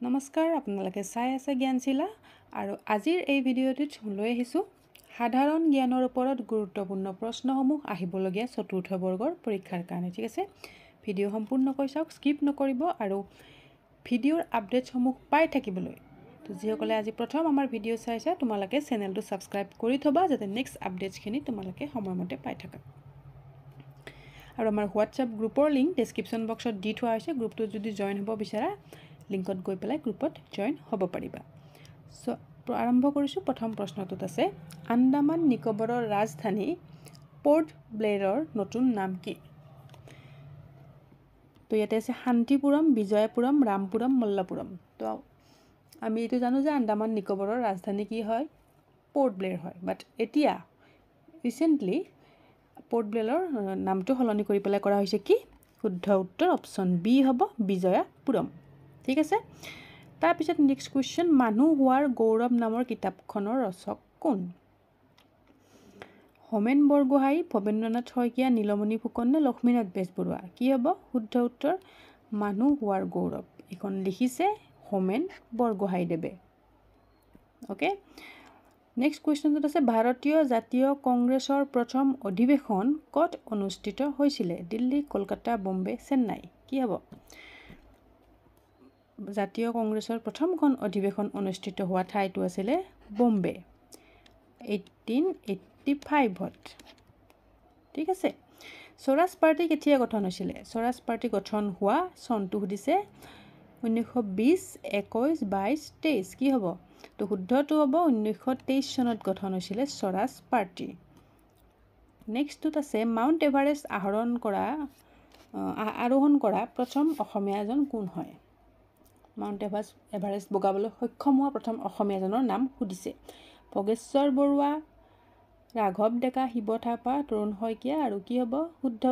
নমস্কাৰ আপোনালোকে চাই আছে জ্ঞানশীলা আৰু আজিৰ এই ভিডিঅ'টোত লৈ আহিছোঁ সাধাৰণ জ্ঞানৰ ওপৰত গুৰুত্বপূৰ্ণ প্ৰশ্নসমূহ আহিবলগীয়া চতুৰ্থ বৰ্গৰ পৰীক্ষাৰ কাৰণে ঠিক আছে ভিডিঅ' সম্পূৰ্ণকৈ চাওক স্কিপ নকৰিব আৰু ভিডিঅ'ৰ আপডেটসমূহ পাই থাকিবলৈ তো যিসকলে আজি প্ৰথম আমাৰ ভিডিঅ' চাইছে তোমালোকে চেনেলটো সাবস্ক্ৰাইব কৰি থবা যাতে নেক্সট আপডেটছখিনি তোমালোকে সময়মতে পাই থাকা আৰু আমাৰ হোৱাটছআপ গ্ৰুপৰ লিংক ডেসক্ৰিপচন বক্সত দি থোৱা হৈছে গ্ৰুপটো যদি জয়েন হ'ব বিচাৰা লিংকত গৈ পেলাই গ্ৰুপত জয়েন হ'ব পাৰিবা সো আৰম্ভ কৰিছো প্ৰথম প্ৰশ্নটোত আছে আন্দামান নিকোবৰৰ ৰাজধানী পোৰ্ট ব্লেয়াৰৰ নতুন নাম কি তো ইয়াতে আছে শান্তিপুৰম বিজয়পুৰম ৰামপুৰম মল্লপুৰম তো আমি এটো জানো যে আন্দামান নিকোবৰৰ ৰাজধানী কি হয় পোৰ্ট ব্লেয়াৰ হয় বাট এতিয়া ৰিসেন্টলি পোৰ্ট ব্লেয়াৰৰ নামটো হলনি কৰি পেলাই কৰা হৈছে কি শুদ্ধ উত্তৰ অপচন বি হ'ব বিজয়পুৰম ঠিক আছে তাৰ পিছত নেক্সট কোৱেশ্চন মানুহ হোৱাৰ গৌৰৱ নামৰ কিতাপখনৰ ৰচক কোন হোমেন বৰগোহাঁই ভবেন্দ্ৰনাথ শইকীয়া নীলমণি ফুকন নে লক্ষ্মীনাথ বেজবৰুৱা কি হ'ব শুদ্ধ উত্তৰ মানুহ হোৱাৰ গৌৰৱ এখন লিখিছে হোমেন বৰগোহাঁই দেৱে ওকে নেক্সট কোৱেশ্চনটো আছে ভাৰতীয় জাতীয় কংগ্ৰেছৰ প্ৰথম অধিৱেশন ক'ত অনুষ্ঠিত হৈছিল দিল্লী কলকাতা বম্বে চেন্নাই কি হ'ব জাতীয় কংগ্ৰেছৰ প্ৰথমখন অধিৱেশন অনুষ্ঠিত হোৱা ঠাইটো আছিল বম্বে 1885ত ঠিক আছে স্বৰাজ পাৰ্টি কেতিয়া গঠন হৈছিল স্বৰাজ পাৰ্টি গঠন হোৱা চনটো সুধিছে 1920 21 22 23 কি হ'ব তো শুদ্ধটো হ'ব 1923 চনত গঠন হৈছিল স্বৰাজ পাৰ্টি নেক্সটটোত আছে মাউণ্ট এভাৰেষ্ট আৰোহণ কৰা প্ৰথম অসমীয়াজন কোন হয় মাউণ্ট এভাৰেষ্ট বগাবলৈ সক্ষম হোৱা প্ৰথম অসমীয়াজনৰ নাম সুধিছে ভগেশ্বৰ বৰুৱা ৰাঘৱ ডেকা শিৱ থাপা তৰুণ শইকীয়া আৰু কি হ'ব শুদ্ধ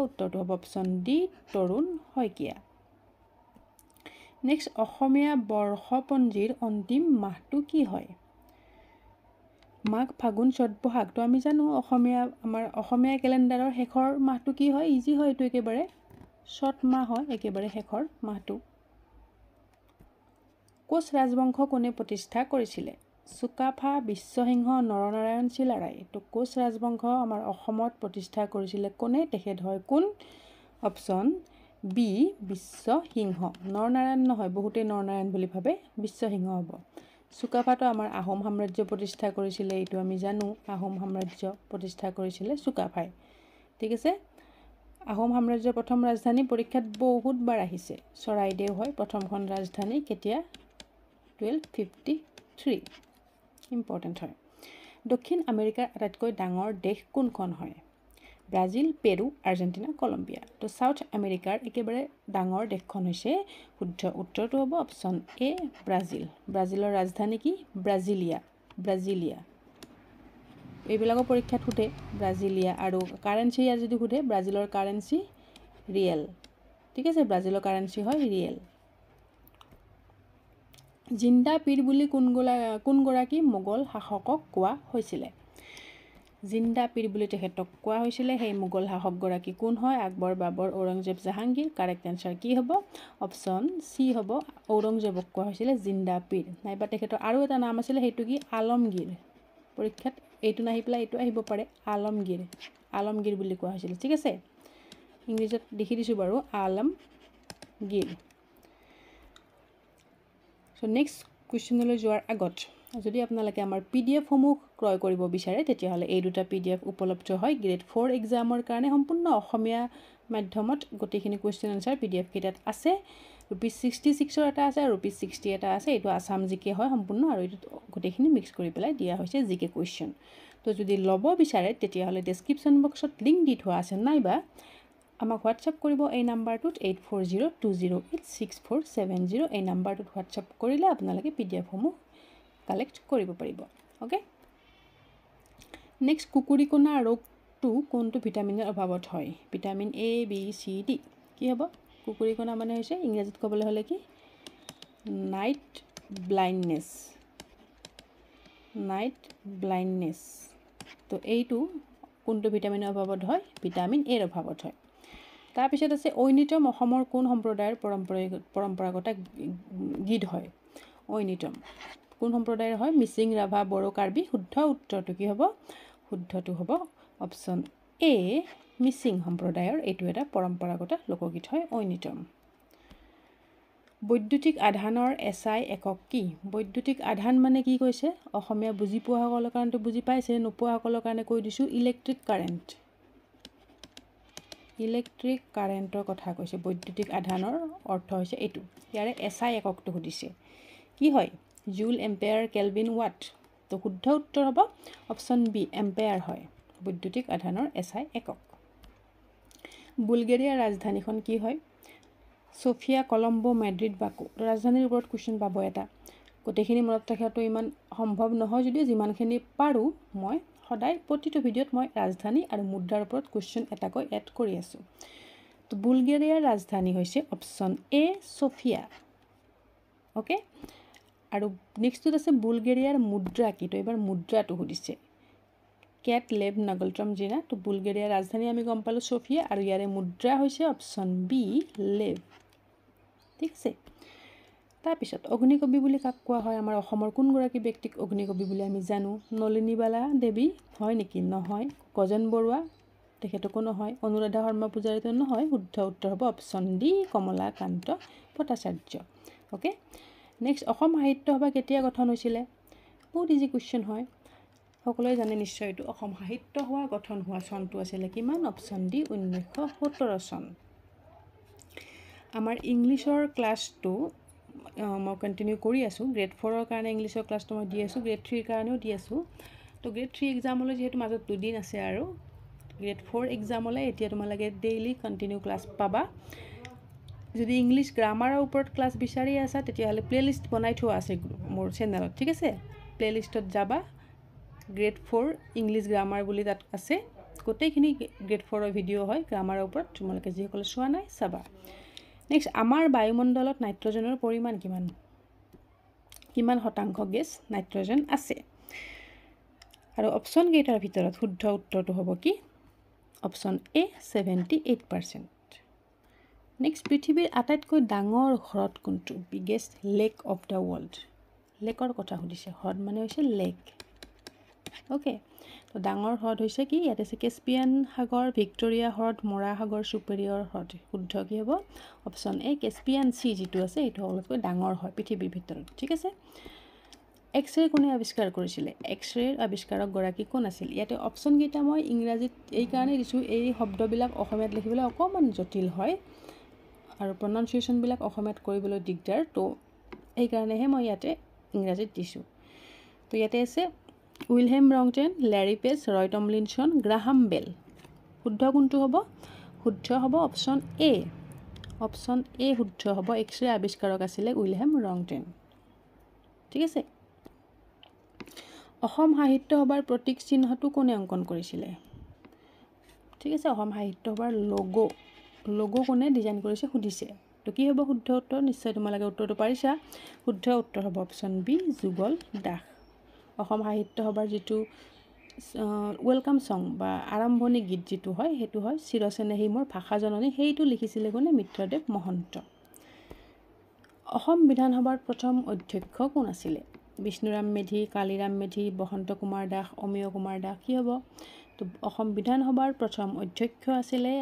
উত্তৰটো হ'ব অপচন ডি তৰুণ শইকীয়া নেক্সট অসমীয়া বৰ্ষপঞ্জীৰ অন্তিম মাহটো কি হয় মাঘ ফাগুন চ'ত বহাগ তো আমি জানো আমাৰ অসমীয়া ক্যালেন্ডাৰৰ শেষৰ মাহটো কি হয় ইজি হয় এটো একেবাৰে চ'ত মাহ হয় একেবাৰে শেষৰ মাহটো কোচ ৰাজবংশ কোনে প্ৰতিষ্ঠা কৰিছিলে চুকাফা বিশ্বসিংহ নৰনাৰায়ণ চিলাৰায় তো কোচ ৰাজবংশ আমাৰ অসমত প্ৰতিষ্ঠা কৰিছিলে কোনে তেখেত হয় কোন অপচন বি বিশ্বসিংহ নৰনাৰায়ণ নহয় বহুতে নৰনাৰায়ণ বুলি ভাবে বিশ্বসিংহ হ'ব চুকাফাটো আমাৰ আহোম সাম্ৰাজ্য প্ৰতিষ্ঠা কৰিছিলে এইটো আমি জানো আহোম সাম্ৰাজ্য প্ৰতিষ্ঠা কৰিছিলে চুকাফাই ঠিক আছে আহোম সাম্ৰাজ্যৰ প্ৰথম ৰাজধানী পৰীক্ষাত বহুতবাৰ আহিছে চৰাইদেউ হয় প্ৰথমখন ৰাজধানী কেতিয়া 1253 ইম্পৰ্টেন্ট হয় দক্ষিণ আমেৰিকাৰ আটাইতকৈ ডাঙৰ দেশ কোনখন হয় ব্ৰাজিল পেৰু আৰ্জেণ্টিনা কলম্বিয়া তো সাউথ আমেৰিকাৰ একেবাৰে ডাঙৰ দেশখন হৈছে শুদ্ধ উত্তৰটো হ'ব অপচন এ ব্ৰাজিলৰ ৰাজধানী কি ব্ৰাজিলিয়া এইবিলাকৰ পৰীক্ষাত সোধে ব্ৰাজিলিয়া আৰু কাৰেন্সি ইয়াৰ যদি সোধে ব্ৰাজিলৰ কাৰেন্সি ৰিয়েল ঠিক আছে ব্ৰাজিলৰ কাৰেন্সি হয় ৰিয়েল জিন্দা পীৰ বুলি কোনগৰাকী মোগল শাসকক কোৱা হৈছিল জিন্দা পীৰ বুলি তেখেতক কোৱা হৈছিল সেই মোগল শাসকগৰাকী কোন হয় আকবৰ বাবৰ ঔৰংজেব জাহাংগীৰ কাৰেক্ট আনসাৰ কি হ'ব অপচন সি হ'ব ঔৰংজেবক কোৱা হৈছিল জিন্দা পীৰ নাইবা তেখেতৰ আৰু এটা নাম আছিল সেইটো কি আলমগীৰ পৰীক্ষাত এইটো নাহি পেলাই এইটো আহিব পাৰে আলমগীৰ বুলি কোৱা হৈছিল ঠিক আছে ইংলিছত লিখি দিছো বাৰু আলমগীৰ সো নেক্সট কোৱেশ্চনলৈ যোৱাৰ আগত যদি আপোনালোকে আমাৰ পিডিএফ সমূহ ক্ৰয় কৰিব বিচাৰে তেতিয়া হলে এই দুটা পিডিএফ উপলব্ধ হয় গ্ৰেড 4 এক্সামৰ কাৰণে সম্পূৰ্ণ অসমীয়া মাধ্যমত গোটেইখিনি কোৱেশ্চন আনসাৰ পিডিএফ কেইটাত আছে ₹66 ৰ এটা আছে আৰু ₹60 এটা আছে এইটো আসাম জিকে হয় সম্পূৰ্ণ আৰু এইটো গোটেইখিনি মিক্স কৰি পেলাই দিয়া হৈছে জিকে কোৱেশ্চন তো যদি ল'ব বিচাৰে তেতিয়া হলে ডেসক্ৰিপচন বক্সত লিংক দি থোৱা আছে নাইবা আমাক হোৱাটছআপ কৰিব এই নাম্বাৰটোত 8402086470 এই নাম্বাৰটোত হোৱাটছআপ কৰিলে আপোনালোকে পিডিএফ সমূহ কালেক্ট কৰিব পাৰিব ওকে নেক্সট কুকুৰিকণা ৰোগটো কোনটো ভিটামিনৰ অভাৱত হয় vitamin A B C D কি হ'ব কুকুৰিকণা মানে হৈছে ইংৰাজীত ক'বলৈ হলে কি নাইট ব্লাইণ্ডনেছ তো এইটো কোনটো ভিটামিনৰ অভাৱত হয় ভিটামিন এৰ অভাৱত হয় তাৰপিছত আছে ঐনিতম অসমৰ কোন সম্প্ৰদায়ৰ পৰম্পৰাগত গীত হয় ঐনিতম কোন সম্প্ৰদায়ৰ হয় মিচিং ৰাভা বড়ো কাৰ্বি শুদ্ধ উত্তৰটো কি হ'ব শুদ্ধটো হ'ব অপশ্যন এ মিচিং সম্প্ৰদায়ৰ এইটো এটা পৰম্পৰাগত লোকগীত হয় ঐনিতম বৈদ্যুতিক আধানৰ এছআই একক কি বৈদ্যুতিক আধান মানে কি কৈছে অসমীয়া বুজি পোৱাসকলৰ কাৰণেতো বুজি পাইছে নোপোৱাসকলৰ কাৰণে কৈ দিছোঁ ইলেক্ট্ৰিক কাৰেণ্টৰ কথা কৈছে বৈদ্যুতিক আধানৰ অৰ্থ হৈছে এইটো ইয়াৰে এছআই এককটো সুধিছে কি হয় জুল এম্পেয়াৰ কেলভিন ৱাট তো শুদ্ধ উত্তৰ হ'ব অপশ্যন বি এম্পেয়াৰ হয় বৈদ্যুতিক আধানৰ এছআই একক বুলগেৰিয়াৰ ৰাজধানীখন কি হয় সোফিয়া কলম্বো মাদ্ৰিদ বাকু ৰাজধানীৰ ওপৰত কুৱেশ্যন পাব এটা গোটেইখিনি মনত ৰখাটো ইমান সম্ভৱ নহয় যদিও যিমানখিনি পাৰোঁ মই সদায় প্ৰতিটো ভিডিঅ'ত মই ৰাজধানী আৰু মুদ্ৰাৰ ওপৰত কুৱেশ্যন এটাকৈ এড কৰি আছোঁ তো বুলগেৰিয়াৰ ৰাজধানী হৈছে অপশ্যন এ সোফিয়া অ'কে আৰু নেক্সটটোত আছে বুলগেৰিয়াৰ মুদ্ৰা কি তো এবাৰ মুদ্ৰাটো সুধিছে কেট লেভ নগলট্ৰম জিনা তো বুলগেৰিয়াৰ ৰাজধানী আমি গম পালোঁ সোফিয়া আৰু ইয়াৰে মুদ্ৰা হৈছে অপশ্যন বি লেভ ঠিক আছে তাৰপিছত অগ্নিকবি বুলি কাক কোৱা হয় আমাৰ অসমৰ কোনগৰাকী ব্যক্তিক অগ্নিকবি বুলি আমি জানো নলিনীবালা দেৱী হয় নেকি নহয় গজেন বৰুৱা তেখেতকো নহয় অনুৰাধা শৰ্মা পূজাৰীতো নহয় শুদ্ধ উত্তৰ হ'ব option D Kamalakanta Bhattacharya okay next Assam সাহিত্য সভা কেতিয়া গঠন হৈছিলে বহুত ইজি কুৱেশ্যন হয় সকলোৱে জানে নিশ্চয় এইটো অসম সাহিত্য সভা গঠন হোৱা চনটো আছিলে কিমান অপশ্যন ডি 1917 চন আমাৰ ইংলিছৰ ক্লাছটো মই কণ্টিনিউ কৰি আছোঁ গ্ৰেড 4ৰ কাৰণে ইংলিছৰ ক্লাছটো মই দি আছোঁ গ্ৰেড 3ৰ কাৰণেও দি আছোঁ তো গ্ৰেড 3 এক্সামলৈ যিহেতু মাজত 2 দিন আছে আৰু গ্ৰেড 4 এক্সামলৈ এতিয়া তোমালোকে ডেইলি কণ্টিনিউ ক্লাছ পাবা যদি ইংলিছ গ্ৰামাৰৰ ওপৰত ক্লাছ বিচাৰি আছা তেতিয়াহ'লে প্লেলিষ্ট বনাই থোৱা আছে মোৰ চেনেলত ঠিক আছে প্লেলিষ্টত যাবা গ্ৰেড 4 ইংলিছ গ্ৰামাৰ বুলি তাত আছে গোটেইখিনি গ্ৰেড 4ৰ ভিডিঅ' হয় গ্ৰামাৰৰ ওপৰত তোমালোকে যিসকলে চোৱা নাই চাবা নেক্সট আমাৰ বায়ুমণ্ডলত নাইট্ৰজেনৰ পৰিমাণ কিমান শতাংশ গেছ নাইট্ৰজেন আছে আৰু অপশ্যন কেইটাৰ ভিতৰত শুদ্ধ উত্তৰটো হ'ব কি অপশ্যন এ 78%। নেক্সট পৃথিৱীৰ আটাইতকৈ ডাঙৰ হ্ৰদ কোনটো biggest lake of the world লেকৰ কথা সুধিছে হ্ৰদ মানে হৈছে লেক অ'কে তো ডাঙৰ হ্ৰদ হৈছে কি ইয়াত আছে কেস্পিয়ান সাগৰ ভিক্টৰিয়া হ্ৰদ মৰা সাগৰ ছুপেৰিয়ৰ হ্ৰদ শুদ্ধ কি হ'ব অপশ্যন এ কেস্পিয়ান চি যিটো আছে এইটো সকলোতকৈ ডাঙৰ হয় পৃথিৱীৰ ভিতৰত ঠিক আছে এক্স-ৰে কোনে আৱিষ্কাৰ কৰিছিলে এক্স-ৰেৰ আৱিষ্কাৰক গৰাকী কোন আছিল ইয়াতে অপশ্যনকেইটা মই ইংৰাজীত এইকাৰণে দিছোঁ এই শব্দবিলাক অসমীয়াত লিখিবলৈ অকণমান জটিল হয় আৰু প্ৰনাউন্সিয়েশ্যনবিলাক অসমীয়াত কৰিবলৈ দিগদাৰ তো এইকাৰণেহে মই ইয়াতে ইংৰাজীত দিছোঁ তো ইয়াতে আছে উইলহেম ৰংটেন লেৰী পেজ ৰয় টমলিনছন গ্ৰাহাম বেল শুদ্ধ কোনটো হ'ব শুদ্ধ হ'ব অপশ্যন এ শুদ্ধ হ'ব এক্স-ৰে আৱিষ্কাৰক আছিলে উইলহেম ৰংটেন ঠিক আছে অসম সাহিত্য সভাৰ প্ৰতীক চিহ্নটো কোনে অংকন কৰিছিলে ঠিক আছে অসম সাহিত্য সভাৰ লগো কোনে ডিজাইন কৰিছে সুধিছে তো কি হ'ব শুদ্ধ উত্তৰ নিশ্চয় তোমালোকে উত্তৰটো পাৰিছা শুদ্ধ উত্তৰ হ'ব অপশ্যন বি যুগল দাস অসম সাহিত্য সভাৰ যিটো ৱেলকাম চং বা আৰম্ভণি গীত যিটো হয় সেইটো হয় চিৰচেনেহী মোৰ ভাষা জননী সেইটো লিখিছিলে কোনে মিত্ৰদেৱ মহন্ত অসম বিধানসভাৰ প্ৰথম অধ্যক্ষ কোন আছিলে বিষ্ণুৰাম মেধি কালিৰাম মেধি বসন্ত কুমাৰ দাস অমিয় কুমাৰ দাস কি হ'ব তো অসম বিধানসভাৰ প্ৰথম অধ্যক্ষ আছিলে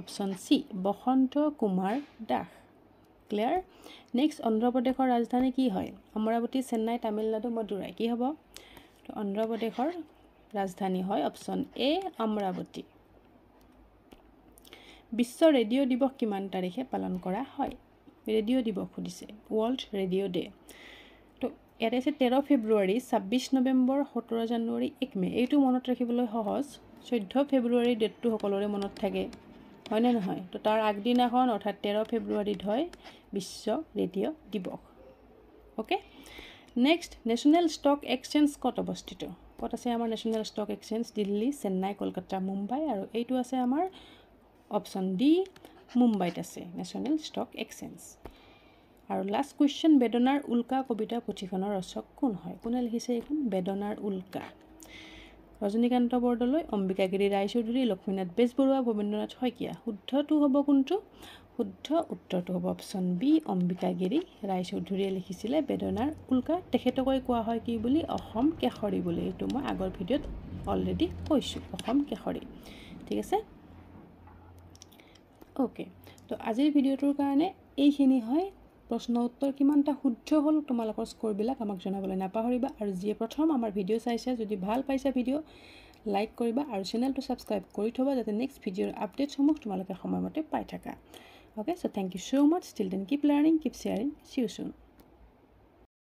অপশ্যন চি বসন্ত কুমাৰ দাস ক্লিয়াৰ নেক্সট অন্ধ্ৰপ্ৰদেশৰ ৰাজধানী কি হয় অমৰাৱতী চেন্নাই তামিলনাডু মদুৰাই কি হ'ব তো অন্ধ্ৰপ্ৰদেশৰ ৰাজধানী হয় অপশ্যন এ অমৰাৱতী বিশ্ব ৰেডিঅ' দিৱস কিমান তাৰিখে পালন কৰা হয় ৰেডিঅ' দিৱস সুধিছে ৱৰ্ল্ড ৰেডিঅ' ডে তো ইয়াতে আছে 13 ফেব্ৰুৱাৰী 26 নৱেম্বৰ 17 জানুৱাৰী 1 মে এইটো মনত ৰাখিবলৈ সহজ 14 ফেব্ৰুৱাৰী ডেটটো সকলোৰে মনত থাকে হয়নে নহয় তো তাৰ আগদিনাখন অৰ্থাৎ 13 ফেব্ৰুৱাৰীত হয় বিশ্ব ৰেডিঅ' দিৱস okay next national stock exchange ক'ত অৱস্থিত ক'ত আছে আমাৰ national stock exchange Delhi Chennai Kolkata Mumbai আৰু এইটো আছে আমাৰ অপশ্যন ডি মুম্বাইত আছে নেশ্যনেল ষ্টক এক্সচেঞ্জ আৰু লাষ্ট কুৱেশ্যন বেদনাৰ উল্কা কবিতা পুথিখনৰ ৰচক কোন হয় কোনে লিখিছে এইখন বেদনাৰ উল্কা ৰজনীকান্ত বৰদলৈ, অম্বিকাগিৰি ৰায়চৌধুৰী, লক্ষ্মীনাথ বেজবৰুৱা, ভৱেন্দ্ৰনাথ শইকীয়া। শুদ্ধটো হ'ব কোনটো? শুদ্ধ উত্তৰটো হ'ব অপশ্যন বি, অম্বিকাগিৰি ৰায়চৌধুৰীয়ে লিখিছিলে বেদনাৰ উল্কা। তেখেতকৈ কোৱা হয় কি বুলি? অসম কেশৰী বুলি। এইটো মই আগৰ ভিডিঅ'ত অলৰেডি কৈছোঁ, অসম কেশৰী। ঠিক আছে, অ'কে। তো আজিৰ ভিডিঅ'টোৰ কাৰণে এইখিনি হয়। প্ৰশ্ন উত্তৰ কিমানটা শুদ্ধ হ'ল তোমালোকৰ স্ক'ৰবিলাক আমাক জনাবলৈ নাপাহৰিবা। আৰু যিয়ে প্ৰথম আমাৰ ভিডিঅ' চাইছে, যদি ভাল পাইছা ভিডিঅ' লাইক কৰিবা আৰু চেনেলটো ছাবস্ক্ৰাইব কৰি থ'বা, যাতে নেক্সট ভিডিঅ'ৰ আপডেটসমূহ তোমালোকে সময়মতে পাই থাকা। Okay, so' thank you so' much. Still then keep learning, keep sharing, see you চুন।